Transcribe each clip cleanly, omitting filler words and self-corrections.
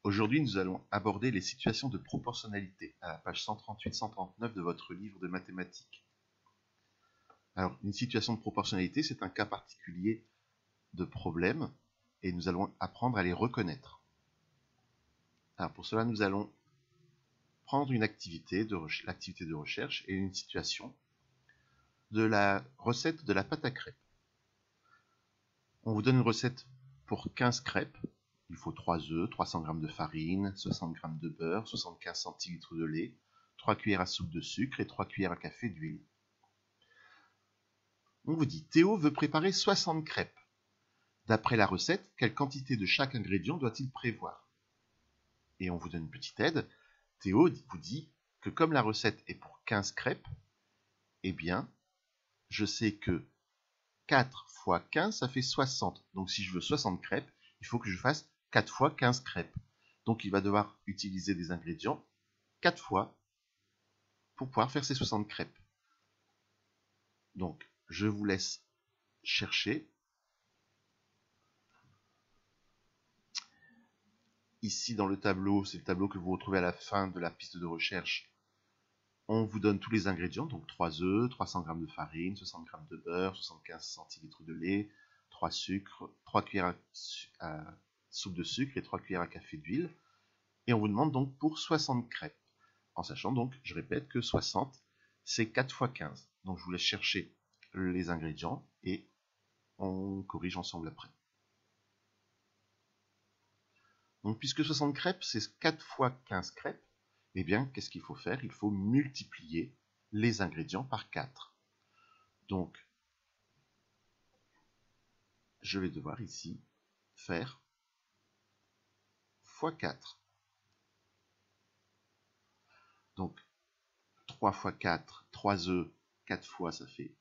Aujourd'hui, nous allons aborder les situations de proportionnalité à la page 138-139 de votre livre de mathématiques. Alors, une situation de proportionnalité, c'est un cas particulier de problème et nous allons apprendre à les reconnaître. Alors, pour cela, nous allons prendre une activité l'activité de recherche et une situation de la recette de la pâte à crêpes. On vous donne une recette pour 15 crêpes. Il faut 3 œufs, 300 g de farine, 60 g de beurre, 75 centilitres de lait, 3 cuillères à soupe de sucre et 3 cuillères à café d'huile. On vous dit, Théo veut préparer 60 crêpes. D'après la recette, quelle quantité de chaque ingrédient doit-il prévoir? Et on vous donne une petite aide. Théo vous dit que comme la recette est pour 15 crêpes, eh bien, je sais que 4 fois 15, ça fait 60. Donc si je veux 60 crêpes, il faut que je fasse 4 fois 15 crêpes. Donc il va devoir utiliser des ingrédients 4 fois pour pouvoir faire ces 60 crêpes. Donc je vous laisse chercher. Ici dans le tableau, c'est le tableau que vous retrouvez à la fin de la piste de recherche. On vous donne tous les ingrédients, donc 3 œufs, 300 g de farine, 60 g de beurre, 75 centilitres de lait, 3 sucres, 3 cuillères à soupe de sucre et 3 cuillères à café d'huile. Et on vous demande donc pour 60 crêpes. En sachant donc, je répète, que 60, c'est 4 fois 15. Donc je vous laisse chercher les ingrédients et on corrige ensemble après. Donc puisque 60 crêpes, c'est 4 fois 15 crêpes, eh bien, qu'est-ce qu'il faut faire? Il faut multiplier les ingrédients par 4. Donc, je vais devoir ici faire fois 4. Donc, 3 fois 4, 3 œufs, 4 fois, ça fait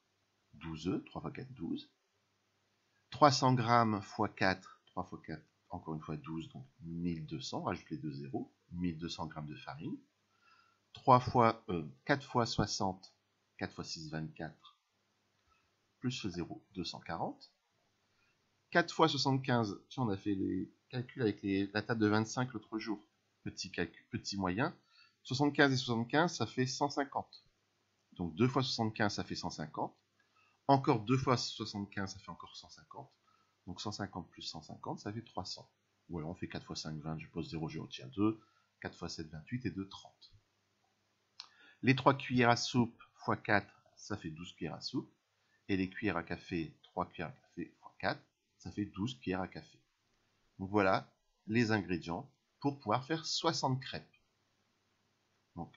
12 œufs. 3 fois 4, 12. 300 grammes fois 4, 3 fois 4, encore une fois 12, donc 1200, rajoute les deux zéros, 1200 g de farine. 4 fois 60, 4 fois 6, 24, plus le 0, 240. 4 fois 75, si on a fait les calculs avec la table de 25 l'autre jour, petit calcul, petit moyen, 75 et 75, ça fait 150. Donc 2 fois 75, ça fait 150. Encore 2 fois 75, ça fait encore 150. Donc 150 plus 150, ça fait 300. Ou alors on fait 4 fois 5, 20, je pose 0, je retiens 2. 4 fois 7, 28 et 2, 30. Les 3 cuillères à soupe x 4, ça fait 12 cuillères à soupe. Et les cuillères à café, 3 cuillères à café x 4, ça fait 12 cuillères à café. Donc voilà les ingrédients pour pouvoir faire 60 crêpes. Donc,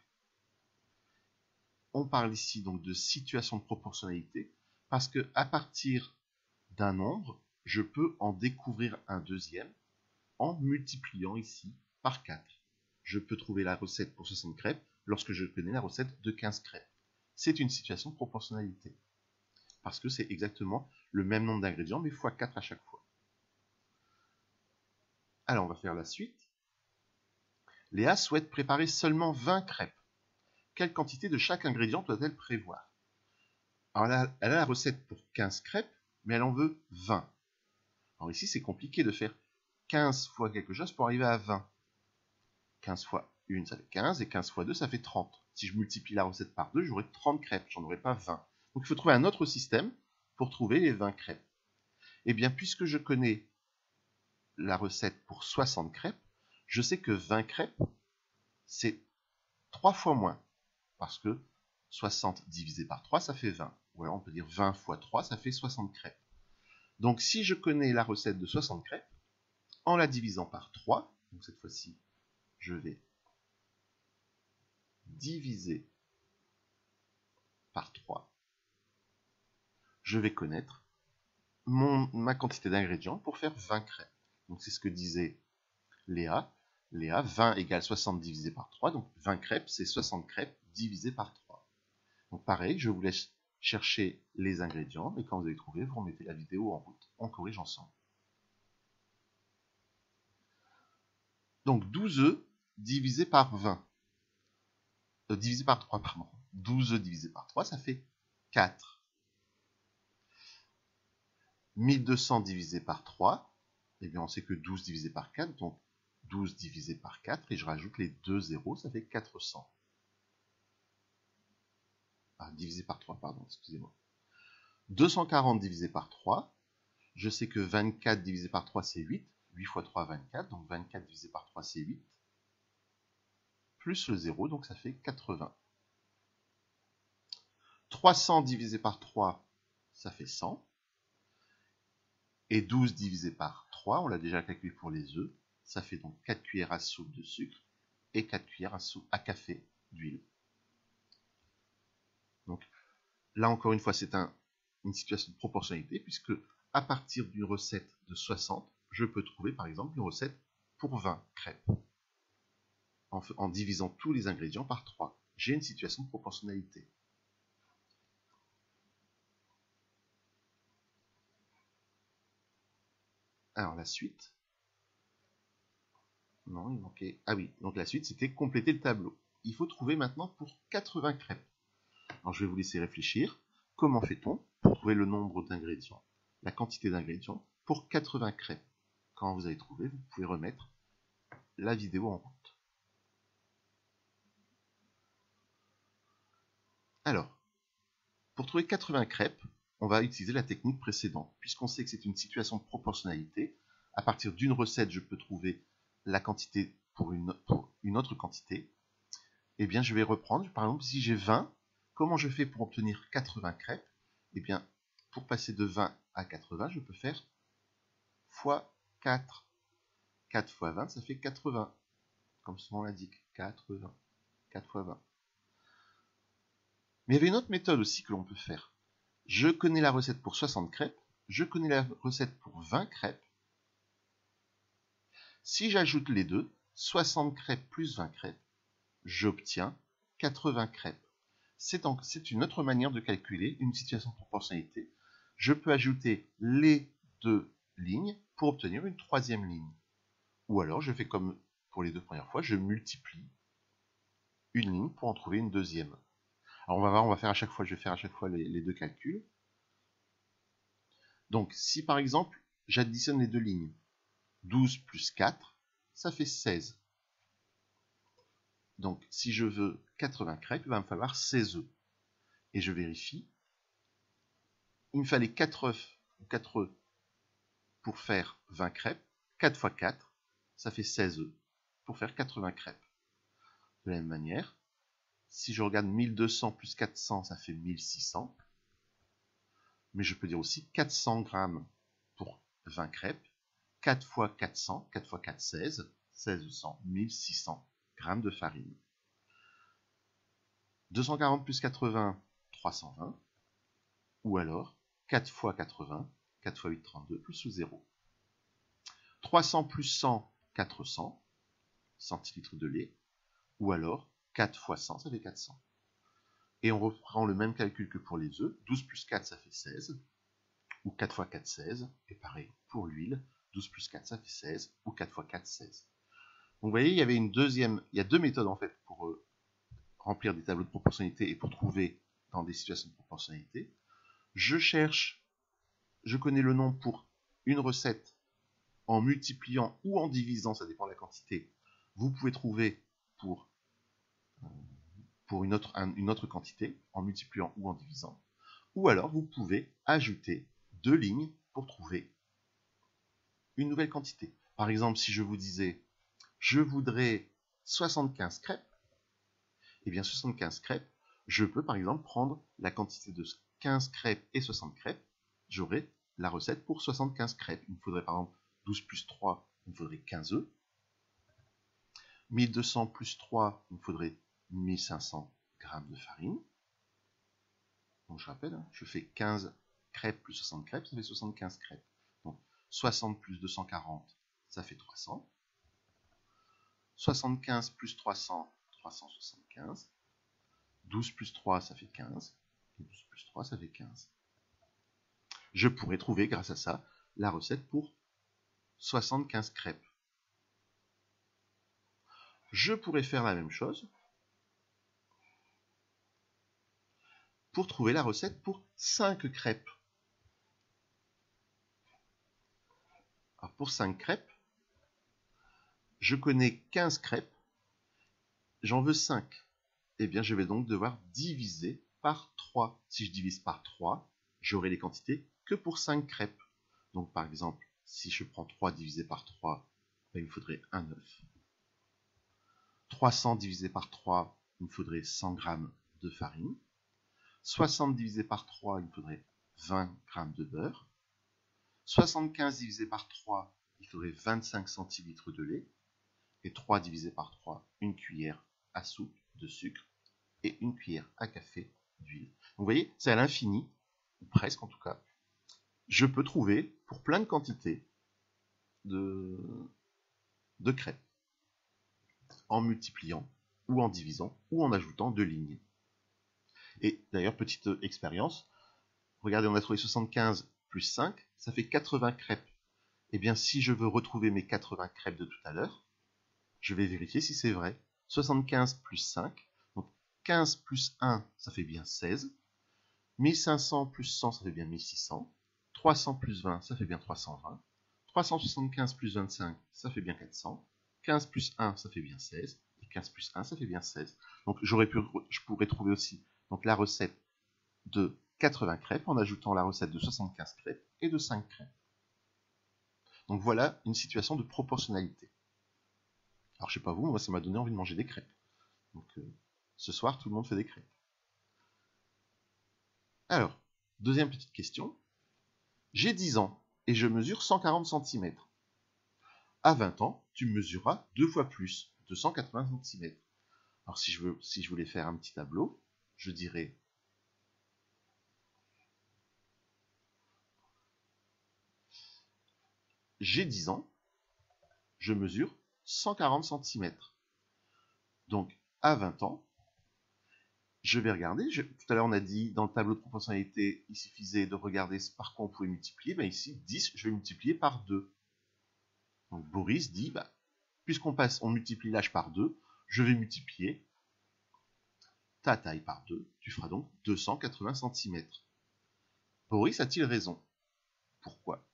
on parle ici donc de situation de proportionnalité parce que à partir d'un nombre, je peux en découvrir un deuxième en multipliant ici par 4. Je peux trouver la recette pour 60 crêpes lorsque je connais la recette de 15 crêpes. C'est une situation de proportionnalité parce que c'est exactement le même nombre d'ingrédients mais fois 4 à chaque fois. Alors on va faire la suite. Léa souhaite préparer seulement 20 crêpes. Quelle quantité de chaque ingrédient doit-elle prévoir? Alors elle a la recette pour 15 crêpes, mais elle en veut 20. Alors ici, c'est compliqué de faire 15 fois quelque chose pour arriver à 20. 15 fois 1, ça fait 15, et 15 fois 2, ça fait 30. Si je multiplie la recette par 2, j'aurai 30 crêpes, j'en aurai pas 20. Donc il faut trouver un autre système pour trouver les 20 crêpes. Eh bien, puisque je connais la recette pour 60 crêpes, je sais que 20 crêpes, c'est 3 fois moins. Parce que 60 divisé par 3, ça fait 20. Ou alors on peut dire 20 fois 3, ça fait 60 crêpes. Donc si je connais la recette de 60 crêpes, en la divisant par 3, donc cette fois-ci, je vais diviser par 3, je vais connaître ma quantité d'ingrédients pour faire 20 crêpes. Donc c'est ce que disait Léa. Léa, 20 égale 60 divisé par 3, donc 20 crêpes, c'est 60 crêpes divisé par 3. Donc pareil, je vous laisse chercher les ingrédients, et quand vous avez trouvé, vous remettez la vidéo en route. On corrige ensemble. Donc 12 œufs divisé par 20. Divisé par 3, pardon. 12 œufs divisé par 3, ça fait 4. 1200 divisé par 3, eh bien on sait que 12 divisé par 4, donc 12 divisé par 4, et je rajoute les 2 zéros, ça fait 400. Ah, divisé par 3, pardon, excusez-moi. 240 divisé par 3, je sais que 24 divisé par 3, c'est 8. 8 fois 3, 24, donc 24 divisé par 3, c'est 8. Plus le 0, donc ça fait 80. 300 divisé par 3, ça fait 100. Et 12 divisé par 3, on l'a déjà calculé pour les œufs, ça fait donc 4 cuillères à soupe de sucre et 4 cuillères à café d'huile. Donc là encore une fois, c'est une situation de proportionnalité, puisque à partir d'une recette de 60, je peux trouver par exemple une recette pour 20 crêpes. En divisant tous les ingrédients par 3. J'ai une situation de proportionnalité. Alors la suite. Non, il manquait. Ah oui, donc la suite, c'était compléter le tableau. Il faut trouver maintenant pour 80 crêpes. Alors je vais vous laisser réfléchir. Comment fait-on pour trouver le nombre d'ingrédients, la quantité d'ingrédients pour 80 crêpes? Quand vous avez trouvé, vous pouvez remettre la vidéo en route. Alors, pour trouver 80 crêpes, on va utiliser la technique précédente. Puisqu'on sait que c'est une situation de proportionnalité, à partir d'une recette, je peux trouver la quantité pour une autre quantité. Eh bien, je vais reprendre, par exemple, si j'ai 20, comment je fais pour obtenir 80 crêpes? Eh bien, pour passer de 20 à 80, je peux faire fois 4. 4 fois 20, ça fait 80. Comme son nom l'indique, 80. 4 fois 20. Mais il y avait une autre méthode aussi que l'on peut faire. Je connais la recette pour 60 crêpes, je connais la recette pour 20 crêpes. Si j'ajoute les deux, 60 crêpes plus 20 crêpes, j'obtiens 80 crêpes. C'est une autre manière de calculer une situation de proportionnalité. Je peux ajouter les deux lignes pour obtenir une troisième ligne. Ou alors je fais comme pour les deux premières fois, je multiplie une ligne pour en trouver une deuxième. Alors on va voir, je vais faire à chaque fois les deux calculs. Donc si par exemple j'additionne les deux lignes, 12 plus 4, ça fait 16. Donc si je veux 80 crêpes, il va me falloir 16 œufs. Et je vérifie. Il me fallait 4 œufs pour faire 20 crêpes. 4 fois 4, ça fait 16 œufs pour faire 80 crêpes. De la même manière, si je regarde 1200 plus 400, ça fait 1600. Mais je peux dire aussi 400 grammes pour 20 crêpes. 4 fois 400, 4 fois 4, 16. 16 100, 1600 grammes de farine. 240 plus 80, 320. Ou alors 4 fois 80, 4 fois 8, 32, plus le 0. 300 plus 100, 400 centilitres de lait. Ou alors 4 fois 100, ça fait 400. Et on reprend le même calcul que pour les œufs. 12 plus 4, ça fait 16. Ou 4 fois 4, 16. Et pareil pour l'huile. 12 plus 4, ça fait 16. Ou 4 fois 4, 16. Donc vous voyez, il y a deux méthodes en fait pour remplir des tableaux de proportionnalité et pour trouver dans des situations de proportionnalité. Je connais le nombre pour une recette en multipliant ou en divisant, ça dépend de la quantité. Vous pouvez trouver pour une autre quantité en multipliant ou en divisant. Ou alors vous pouvez ajouter deux lignes pour trouver une nouvelle quantité. Par exemple, si je vous disais je voudrais 75 crêpes, et bien 75 crêpes, je peux par exemple prendre la quantité de 15 crêpes et 60 crêpes, j'aurai la recette pour 75 crêpes. Il me faudrait par exemple 12 plus 3, il me faudrait 15 œufs. 1200 plus 3, il me faudrait 1500 grammes de farine. Donc je rappelle, je fais 15 crêpes plus 60 crêpes, ça fait 75 crêpes. Donc 60 plus 240, ça fait 300. 75 plus 300, 375. 12 plus 3, ça fait 15. Et 12 plus 3, ça fait 15. Je pourrais trouver, grâce à ça, la recette pour 75 crêpes. Je pourrais faire la même chose pour trouver la recette pour 5 crêpes. Alors pour 5 crêpes, Je connais 15 crêpes, j'en veux 5. Eh bien, je vais donc devoir diviser par 3. Si je divise par 3, j'aurai les quantités que pour 5 crêpes. Donc, par exemple, si je prends 3 divisé par 3, il me faudrait un œuf. 300 divisé par 3, il me faudrait 100 g de farine. 60 divisé par 3, il me faudrait 20 g de beurre. 75 divisé par 3, il faudrait 25 centilitres de lait. Et 3 divisé par 3, une cuillère à soupe de sucre et une cuillère à café d'huile. Donc vous voyez, c'est à l'infini, ou presque en tout cas. Je peux trouver pour plein de quantités de crêpes en multipliant ou en divisant ou en ajoutant 2 lignes. Et d'ailleurs, petite expérience, regardez, on a trouvé 75 plus 5, ça fait 80 crêpes. Et bien, si je veux retrouver mes 80 crêpes de tout à l'heure, je vais vérifier si c'est vrai. 75 plus 5, donc 15 plus 1, ça fait bien 16. 1500 plus 100, ça fait bien 1600. 300 plus 20, ça fait bien 320. 375 plus 25, ça fait bien 400. 15 plus 1, ça fait bien 16. Et 15 plus 1, ça fait bien 16. Donc je pourrais trouver aussi donc, la recette de 80 crêpes en ajoutant la recette de 75 crêpes et de 5 crêpes. Donc voilà une situation de proportionnalité. Alors je sais pas vous, moi ça m'a donné envie de manger des crêpes. Donc ce soir tout le monde fait des crêpes. Alors, deuxième petite question. J'ai 10 ans et je mesure 140 cm. À 20 ans, tu mesureras 2 fois plus, 280 cm. Alors si je voulais faire un petit tableau, je dirais j'ai 10 ans, je mesure 140 cm. Donc à 20 ans, je vais regarder. Tout à l'heure, on a dit dans le tableau de proportionnalité, il suffisait de regarder par quoi on pouvait multiplier. Ben ici, 10, je vais multiplier par 2. Donc Boris dit, puisqu'on multiplie l'âge par 2, je vais multiplier ta taille par 2. Tu feras donc 280 cm. Boris a-t-il raison? Pourquoi?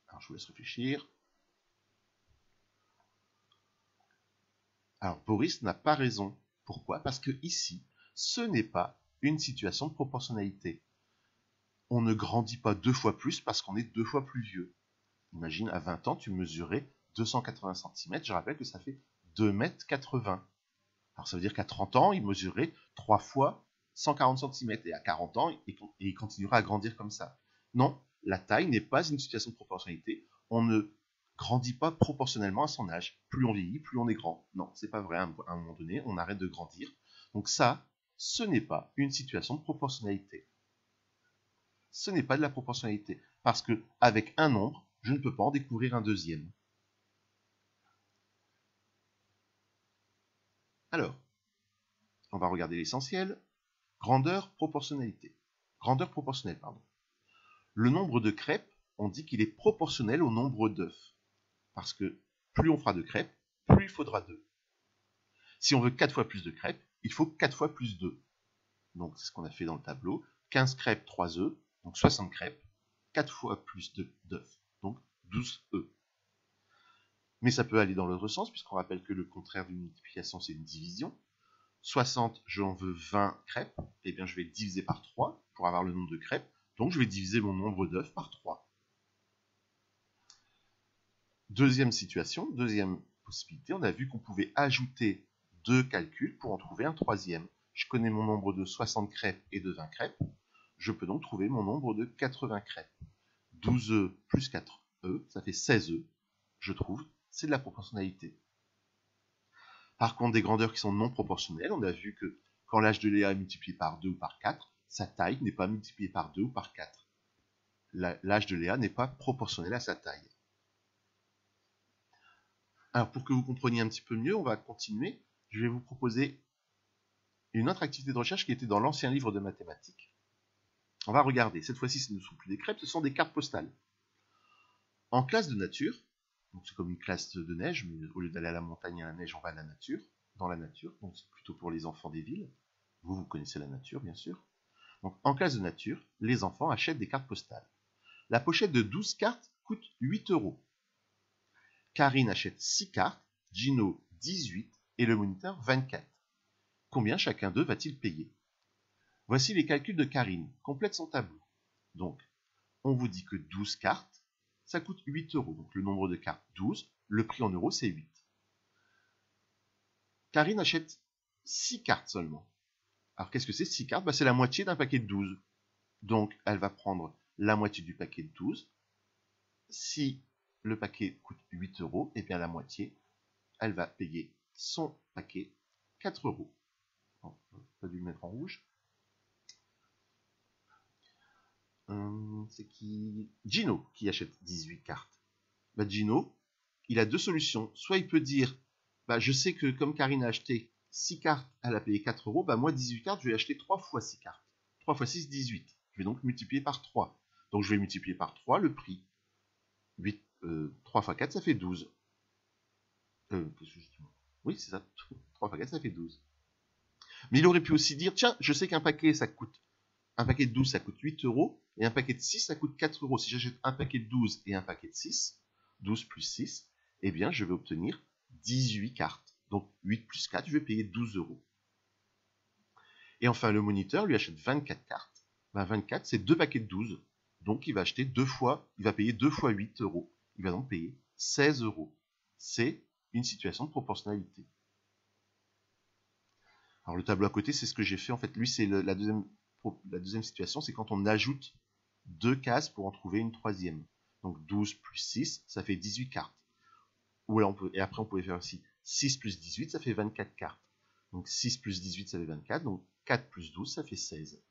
Alors, je vous laisse réfléchir. Alors, Boris n'a pas raison. Pourquoi? Parce que ici, ce n'est pas une situation de proportionnalité. On ne grandit pas 2 fois plus parce qu'on est 2 fois plus vieux. Imagine, à 20 ans, tu mesurais 280 cm. Je rappelle que ça fait 2,80 m. Alors, ça veut dire qu'à 30 ans, il mesurait 3 fois 140 cm. Et à 40 ans, il continuera à grandir comme ça. Non, la taille n'est pas une situation de proportionnalité. On ne grandit pas proportionnellement à son âge. Plus on vieillit, plus on est grand. Non, c'est pas vrai. À un moment donné, on arrête de grandir. Donc ça, ce n'est pas une situation de proportionnalité. Ce n'est pas de la proportionnalité. Parce que avec un nombre, je ne peux pas en découvrir un deuxième. Alors, on va regarder l'essentiel. Grandeur, proportionnalité. Grandeur proportionnelle, pardon. Le nombre de crêpes, on dit qu'il est proportionnel au nombre d'œufs. Parce que plus on fera de crêpes, plus il faudra d'œufs. Si on veut 4 fois plus de crêpes, il faut 4 fois plus d'œufs. Donc c'est ce qu'on a fait dans le tableau. 15 crêpes, 3 œufs, donc 60 crêpes, 4 fois plus d'œufs, donc 12 œufs. Mais ça peut aller dans l'autre sens, puisqu'on rappelle que le contraire d'une multiplication, c'est une division. 60, j'en veux 20 crêpes, et bien je vais diviser par 3 pour avoir le nombre de crêpes, donc je vais diviser mon nombre d'œufs par 3. Deuxième situation, deuxième possibilité, on a vu qu'on pouvait ajouter 2 calculs pour en trouver un troisième. Je connais mon nombre de 60 crêpes et de 20 crêpes, je peux donc trouver mon nombre de 80 crêpes. 12 œufs plus 4 œufs, ça fait 16 œufs, je trouve, c'est de la proportionnalité. Par contre, des grandeurs qui sont non proportionnelles, on a vu que quand l'âge de Léa est multiplié par 2 ou par 4, sa taille n'est pas multipliée par 2 ou par 4. L'âge de Léa n'est pas proportionnel à sa taille. Alors, pour que vous compreniez un petit peu mieux, on va continuer. Je vais vous proposer une autre activité de recherche qui était dans l'ancien livre de mathématiques. On va regarder. Cette fois-ci, ce ne sont plus des crêpes, ce sont des cartes postales. En classe de nature, donc c'est comme une classe de neige, mais au lieu d'aller à la montagne à la neige, on va à la nature, dans la nature, donc c'est plutôt pour les enfants des villes. Vous connaissez la nature, bien sûr. Donc en classe de nature, les enfants achètent des cartes postales. La pochette de 12 cartes coûte 8 €. Karine achète 6 cartes, Gino 18 et le moniteur 24. Combien chacun d'eux va-t-il payer? Voici les calculs de Karine. Complète son tableau. Donc, on vous dit que 12 cartes, ça coûte 8 euros. Donc, le nombre de cartes, 12. Le prix en euros, c'est 8. Karine achète 6 cartes seulement. Alors, qu'est-ce que c'est 6 cartes? C'est la moitié d'un paquet de 12. Donc, elle va prendre la moitié du paquet de 12. Si le paquet coûte 8 euros, et bien la moitié, elle va payer son paquet 4 euros. Bon, pas dû le mettre en rouge. C'est qui? Gino qui achète 18 cartes. Gino, il a deux solutions. Soit il peut dire, je sais que comme Karine a acheté 6 cartes, elle a payé 4 euros, moi 18 cartes, je vais acheter 3 fois 6 cartes. 3 fois 6, 18. Je vais donc multiplier par 3. Donc je vais multiplier par 3 le prix. 3 fois 4, ça fait 12. Oui, c'est ça. 3 fois 4, ça fait 12. Mais il aurait pu aussi dire, tiens, je sais qu'un paquet, ça coûte. Un paquet de 12, ça coûte 8 euros. Et un paquet de 6, ça coûte 4 euros. Si j'achète un paquet de 12 et un paquet de 6, 12 plus 6, eh bien, je vais obtenir 18 cartes. Donc, 8 plus 4, je vais payer 12 euros. Et enfin, le moniteur lui achète 24 cartes. 24, c'est 2 paquets de 12. Donc, il va acheter 2 fois, il va payer 2 fois 8 euros. Il va donc payer 16 euros. C'est une situation de proportionnalité. Alors, le tableau à côté, c'est ce que j'ai fait. En fait, lui, c'est la deuxième situation, c'est quand on ajoute 2 cases pour en trouver une troisième. Donc 12 plus 6, ça fait 18 cartes. Et après, on pouvait faire aussi 6 plus 18, ça fait 24 cartes. Donc 6 plus 18, ça fait 24. Donc 4 plus 12, ça fait 16.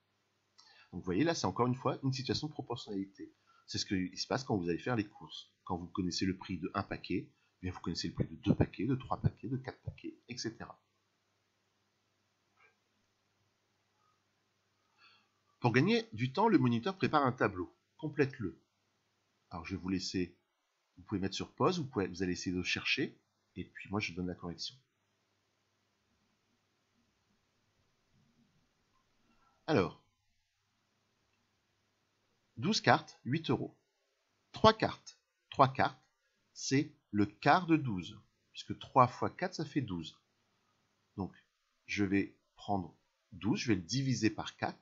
Donc vous voyez, là, c'est encore une fois une situation de proportionnalité. C'est ce qui se passe quand vous allez faire les courses. Quand vous connaissez le prix de 1 paquet, eh bien vous connaissez le prix de 2 paquets, de 3 paquets, de 4 paquets, etc. Pour gagner du temps, le moniteur prépare un tableau. Complète-le. Alors je vais vous laisser, vous pouvez mettre sur pause, vous allez essayer de chercher, et puis moi je donne la correction. Alors, 12 cartes, 8 euros. 3 cartes, c'est le quart de 12, puisque 3 fois 4, ça fait 12. Donc, je vais prendre 12, je vais le diviser par 4,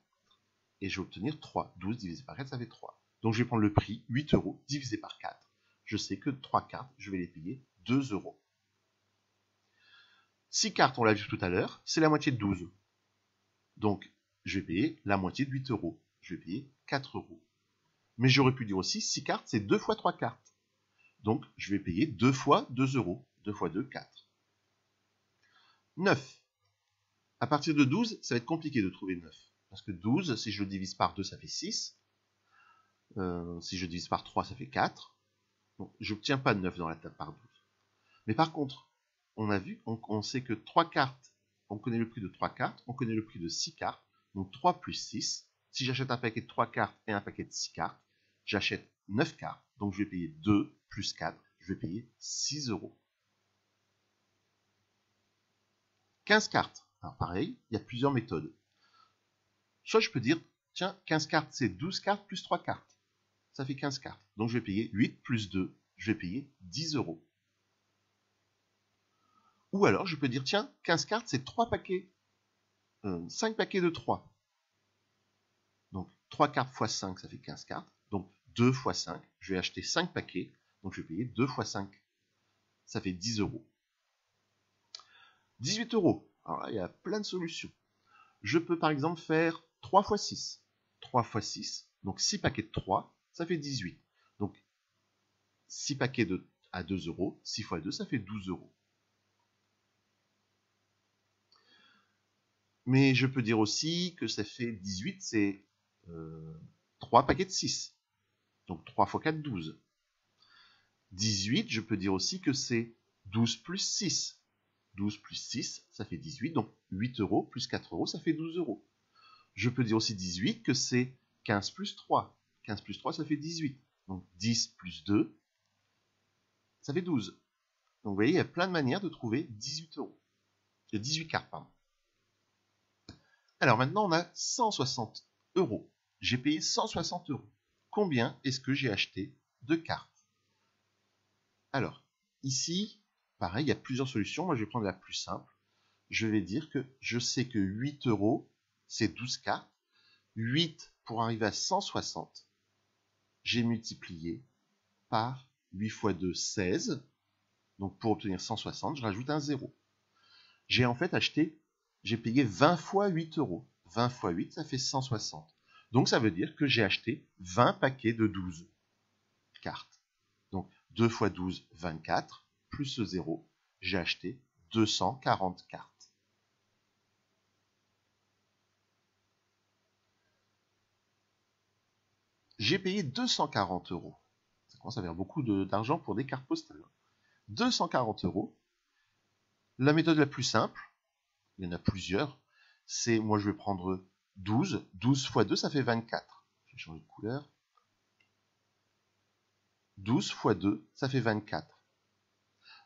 et je vais obtenir 3. 12 divisé par 4, ça fait 3. Donc, je vais prendre le prix, 8 euros, divisé par 4. Je sais que 3 cartes, je vais les payer 2 euros. 6 cartes, on l'a vu tout à l'heure, c'est la moitié de 12. Donc, je vais payer la moitié de 8 euros. Je vais payer 4 euros. Mais j'aurais pu dire aussi, 6 cartes, c'est 2 fois 3 cartes. Donc, je vais payer 2 fois 2 euros. 2 fois 2, 4. 9. À partir de 12, ça va être compliqué de trouver 9. Parce que 12, si je le divise par 2, ça fait 6. Si je divise par 3, ça fait 4. Donc, je n'obtiens pas de 9 dans la table par 12. Mais par contre, on a vu, on sait que 3 cartes, on connaît le prix de 3 cartes, on connaît le prix de 6 cartes. Donc 3 plus 6, si j'achète un paquet de 3 cartes et un paquet de 6 cartes, j'achète 9 cartes. Donc je vais payer 2 plus 4, je vais payer 6 euros. 15 cartes. Alors pareil, il y a plusieurs méthodes. Soit je peux dire, tiens, 15 cartes, c'est 12 cartes plus 3 cartes. Ça fait 15 cartes. Donc je vais payer 8 plus 2, je vais payer 10 euros. Ou alors je peux dire, tiens, 15 cartes, c'est 3 paquets. 5 paquets de 3. Donc 3 cartes x 5, ça fait 15 cartes. Donc 2 x 5, je vais acheter 5 paquets. Donc je vais payer 2 x 5. Ça fait 10 euros. 18 euros. Alors là, il y a plein de solutions. Je peux par exemple faire 3 x 6. 3 x 6, donc 6 paquets de 3, ça fait 18. Donc 6 paquets à 2 euros, 6 x 2, ça fait 12 euros. Mais je peux dire aussi que ça fait 18, c'est 3 paquets de 6. Donc 3 x 4, 12. 18, je peux dire aussi que c'est 12 plus 6. 12 plus 6, ça fait 18. Donc 8 euros plus 4 euros, ça fait 12 euros. Je peux dire aussi 18 que c'est 15 plus 3. 15 plus 3, ça fait 18. Donc 10 plus 2, ça fait 12. Donc vous voyez, il y a plein de manières de trouver 18 euros. 18 cartes, pardon. Alors maintenant, on a 160 euros. J'ai payé 160 euros. Combien est-ce que j'ai acheté de cartes? Alors, ici, pareil, il y a plusieurs solutions. Moi, je vais prendre la plus simple. Je vais dire que je sais que 8 euros, c'est 12 cartes. 8 pour arriver à 160, j'ai multiplié par 8 x 2, 16. Donc pour obtenir 160, je rajoute un 0. J'ai en fait j'ai payé 20 fois 8 euros. 20 fois 8, ça fait 160. Donc ça veut dire que j'ai acheté 20 paquets de 12 cartes. Donc 2 x 12, 24, plus ce 0, j'ai acheté 240 cartes. J'ai payé 240 euros. Ça commence à faire beaucoup d'argent pour des cartes postales. 240 euros. La méthode la plus simple, il y en a plusieurs, c'est, moi je vais prendre 12. 12 x 2, ça fait 24. Je vais changer de couleur. 12 x 2, ça fait 24.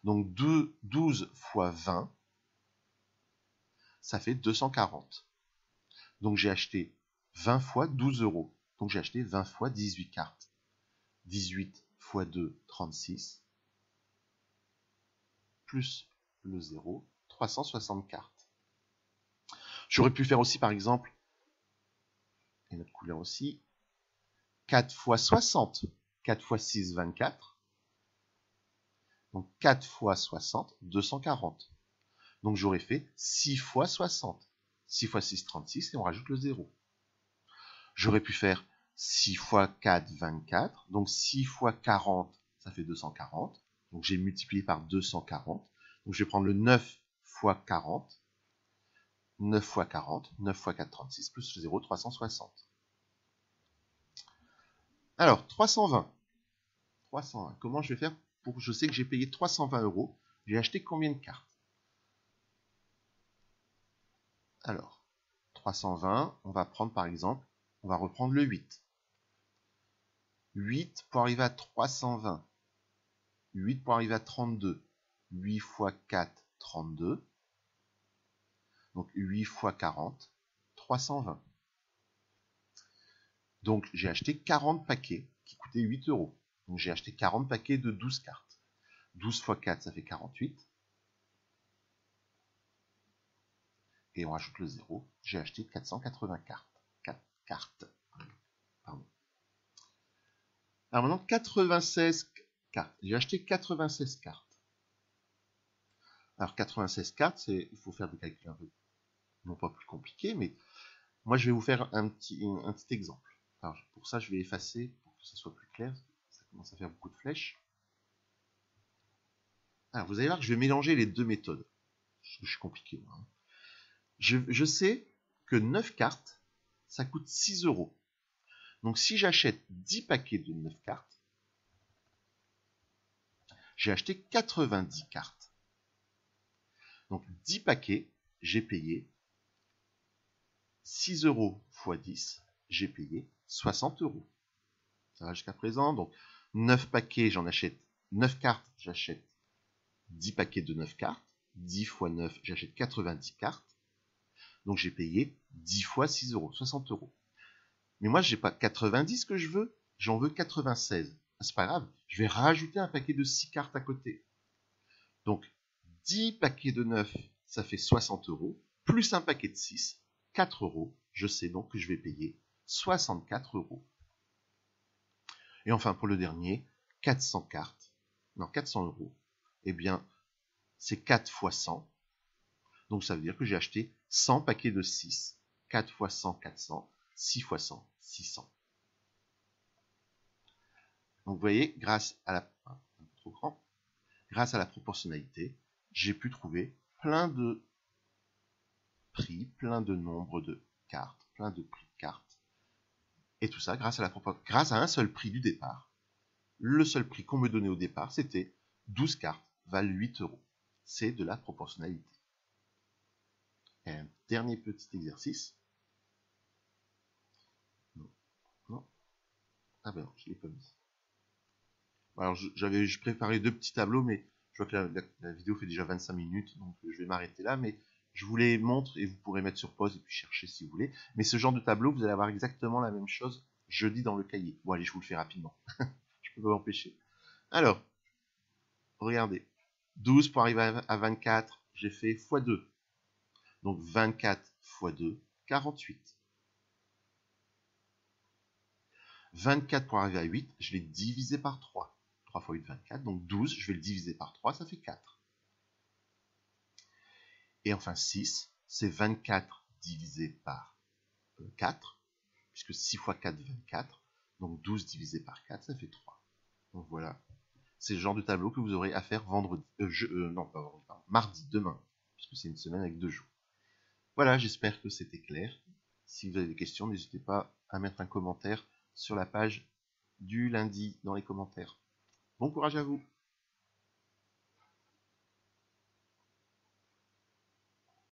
Donc 12 x 20, ça fait 240. Donc j'ai acheté 20 fois 12 euros. Donc j'ai acheté 20 fois 18 cartes. 18 x 2, 36. Plus le 0, 360 cartes. J'aurais pu faire aussi, par exemple, et notre couleur aussi, 4 x 60. 4 x 6, 24. Donc 4 x 60, 240. Donc j'aurais fait 6 x 60. 6 x 6, 36, et on rajoute le 0. J'aurais pu faire 6 x 4, 24. Donc 6 x 40, ça fait 240. Donc j'ai multiplié par 240. Donc je vais prendre le 9 x 40. 9 x 40, 9 x 4, 36, plus le 0, 360. Alors, 320. 320. Comment je vais faire pour... Je sais que j'ai payé 320 euros. J'ai acheté combien de cartes? Alors, 320, on va prendre par exemple, on va reprendre le 8. 8 pour arriver à 320. 8 pour arriver à 32. 8 x 4, 32. Donc 8 x 40, 320. Donc j'ai acheté 40 paquets qui coûtaient 8 euros. Donc j'ai acheté 40 paquets de 12 cartes. 12 x 4, ça fait 48. Et on rajoute le 0. J'ai acheté 480 cartes. 4 cartes. Pardon. Alors maintenant, 96 cartes. J'ai acheté 96 cartes. Alors 96 cartes, il faut faire des calculs un peu, non pas plus compliqués, mais moi je vais vous faire un petit exemple. Alors pour ça, je vais effacer pour que ça soit plus clair. Ça commence à faire beaucoup de flèches. Alors vous allez voir que je vais mélanger les deux méthodes. Je suis compliqué, moi. Je sais que 9 cartes, ça coûte 6 euros. Donc si j'achète 10 paquets de 9 cartes, j'ai acheté 90 cartes. Donc 10 paquets, j'ai payé 6 euros x 10, j'ai payé 60 euros. Ça va jusqu'à présent. Donc 9 paquets, j'en achète 9 cartes, j'achète 10 paquets de 9 cartes. 10 x 9, j'achète 90 cartes. Donc j'ai payé 10 fois 6 euros, 60 euros. Mais moi, je n'ai pas 90 que je veux, j'en veux 96. C'est pas grave, je vais rajouter un paquet de 6 cartes à côté. Donc 10 paquets de 9, ça fait 60 euros, plus un paquet de 6, 4 euros. Je sais donc que je vais payer 64 euros. Et enfin, pour le dernier, 400 cartes, non, 400 euros. Eh bien, c'est 4 fois 100. Donc ça veut dire que j'ai acheté 100 paquets de 6. 4 fois 100, 400. 6 fois 100, 600. Donc vous voyez, grâce à la proportionnalité, j'ai pu trouver plein de prix, plein de nombres de cartes, plein de prix de cartes. Et tout ça grâce à un seul prix du départ. Le seul prix qu'on me donnait au départ, c'était 12 cartes valent 8 euros. C'est de la proportionnalité. Et un dernier petit exercice. Non. Ah ben non, je ne l'ai pas mis. Alors j'avais préparé deux petits tableaux, mais je vois que la vidéo fait déjà 25 minutes, donc je vais m'arrêter là. Mais je vous les montre et vous pourrez mettre sur pause et puis chercher si vous voulez. Mais ce genre de tableau, vous allez avoir exactement la même chose jeudi dans le cahier. Bon allez, je vous le fais rapidement. Je peux pas m'empêcher. Alors, regardez. 12 pour arriver à 24, j'ai fait x2. Donc 24 x 2, 48. 24 pour arriver à 8, je l'ai divisé par 3. 3 x 8, 24. Donc 12, je vais le diviser par 3, ça fait 4. Et enfin 6, c'est 24 divisé par 4, puisque 6 x 4, 24. Donc 12 divisé par 4, ça fait 3. Donc voilà, c'est le genre de tableau que vous aurez à faire vendredi, non pas vendredi, pardon, mardi, demain, puisque c'est une semaine avec 2 jours. Voilà, j'espère que c'était clair. Si vous avez des questions, n'hésitez pas à mettre un commentaire sur la page du lundi dans les commentaires. Bon courage à vous!